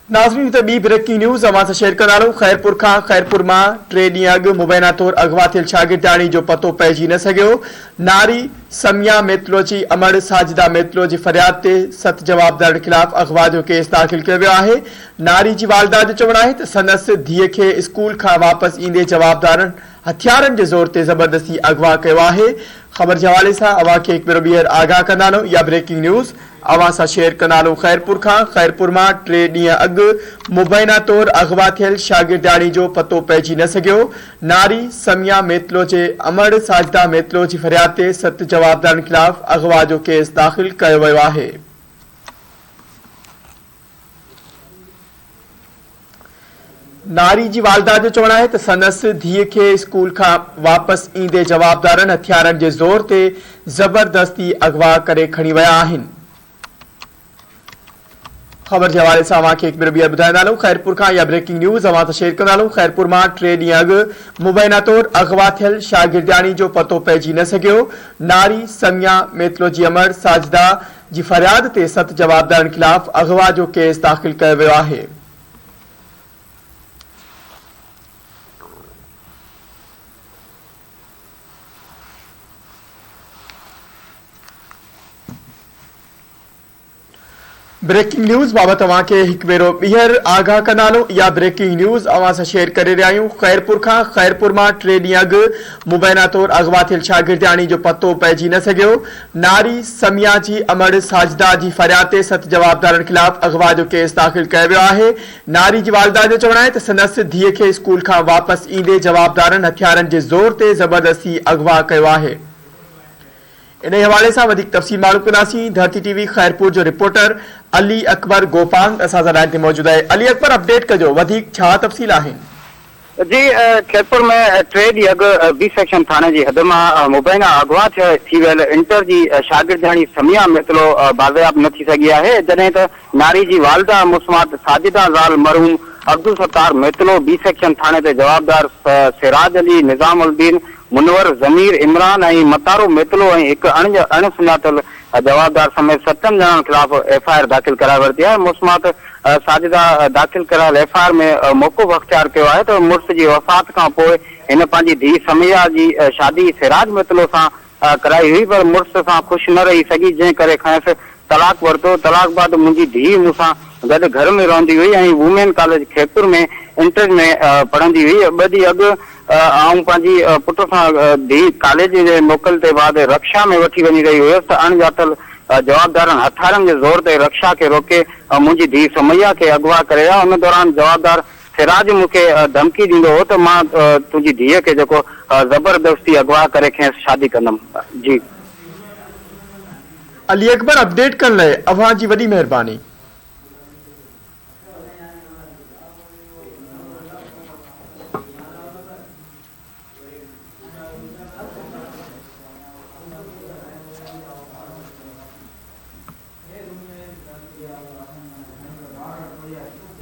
नाज़रीन त B breaking news अवां सां शेयर कंदा रहूं। खैरपुर मां 3 ॾींहं अॻु मुबैना तौर अगवा थियल शागिर्दाणी जो पतो पइजी न सघियो। नारी समिया मेतलो जी अमड़ साजिदा मेतलो जी फरियाद ते 7 जवाबदारनि खिलाफ़ अगवा जो केस दाख़िल कयो वियो आहे। नारी जी वालदा जो चवणु आहे त संदसि धीअ खे स्कूल खां वापसि ईंदे जवाबदारनि हथियारनि जे ज़ोर ते ज़बरदस्ती अगवा कयो आहे। ख़बर जे हवाले सां अवां खे हिकु भेरो ॿीहर आगाह कंदा रहूं। इहा ब्रेकिंग न्यूज़ अवां सां शेयर कंदा रहूं। खैरपुर मां 3 ॾींहं अॻु मुबैना तौर अगवा थियल शागिर्दाणी जो पतो पइजी न सघियो। नारी समिया मेतलो जे अमड़ साजिदा मेतलो जी फरियाद ते 7 जवाबदारनि खिलाफ़ अगवा जो केस दाख़िल कयो वियो आहे। नारी जी वालदा जो चवणु आहे त संदसि धीअ खे स्कूल खां वापसि ईंदे जवाबदारनि हथियारनि जे ज़ोर ते ज़बरदस्ती अगवा करे खणी विया आहिनि। ख़बर जे हवाले सां अवां खे हिकु भेरो ॿीहर ॿुधाईंदा रहूं। खैरपुर खां इहा ब्रेकिंग न्यूज़ अवां सां शेयर कंदा रहूं। खैरपुर मां 3 ॾींहं अॻु मुबैना तौर अगवा थियल शागिर्दाणी जो पतो पइजी न सघियो। नारी समिया मेतलो जी अमड़ साजिदा जी फरियाद ते 7 जवाबदारनि खिलाफ़ अगवा जो केस दाख़िल कयो वियो आहे। ब्रेकिंग न्यूज़ बाबत अवां खे हिकु भेरो ॿीहर आगाह कंदा रहूं। इहा ब्रेकिंग न्यूज़ अवां सां शेयर करे रहिया आहियूं। खैरपुर मां 3 ॾींहं अॻु मुबैना तौर अगवा थियल शागिर्दाणी जो पतो पइजी न सघियो। नारी समिया जी अमड़ साजिदा जी फरियाद ते 7 जवाबदारनि खिलाफ़ अगवा जो केस दाख़िल कयो वियो आहे। नारी जी वालदा जो चवणु आहे त संदसि धीअ खे स्कूल खां वापसि ईंदे जवाबदारनि हथियारनि जे ज़ोर ते ज़बरदस्ती अगवा कयो आहे। इन हवाले सां वधीक तफ़सील मालूम कंदासीं। धरती टीवी खैरपुर जो रिपोर्टर अली अकबर गोपांग असां सां लाइन ते मौजूद आहे। अली अकबर, अपडेट कजो, वधीक छा तफ़सील आहिनि? जी, खैरपुर में 3 ॾींहं अॻु बी सेक्शन थाणे जी हद मां मुबैना अगवा थी वियल इंटर जी शागिर्दाणी समिया मेतलो बाज़याब न थी सघी आहे, जॾहिं त नारी जी वालदा मुस्मात साजिदा ज़ाल मरहूम अब्दुल सत्तार मेतलो बी सेक्शन थाणे ते जवाबदार सिराज अली, निज़ामुद्दीन, मुनवर, ज़मीर, इमरान ऐं मतारो मेतलो ऐं हिकु अणसुञातल जवाबदार समेत 7 ॼणनि खिलाफ़ FIR दाख़िल कराए वरिती आहे। मुस्मात साजिदा दाख़िल करायल FIR में मौक़ूफ़ अख़्तियार कयो आहे त मुड़ुस जी वफ़ात खां पोइ हिन पंहिंजी धीउ समिया जी शादी सिराज मेतलो सां कराई हुई, पर मुड़ुस सां ख़ुशि न रही सघी, जंहिं करे खंयसि तलाक वरितो। तलाक बाद मुंहिंजी धीउ मूंसां गॾु घर में रहंदी हुई ऐं वुमेन कॉलेज खैरपुर में इंटर में पढ़ंदी हुई। 2 ॾींहं अॻु आऊं पंहिंजी पुट सां धीउ कॉलेज जे मोकल ते बाद रक्षा में वठी वञी रही हुयसि त अणॼातल जवाबदारनि हथियारनि जे ज़ोर ते रक्षा खे रोके मुंहिंजी धीउ समिया खे अगवा करे विया। उन दौरान जवाबदार सिराज मूंखे धमकी ॾींदो हो त मां तुंहिंजी धीअ खे जेको ज़बरदस्ती अगवा करे खेसि शादी कंदमि। जी अली अकबर, अपडेट करण लाइ अवां जी वॾी महिरबानी।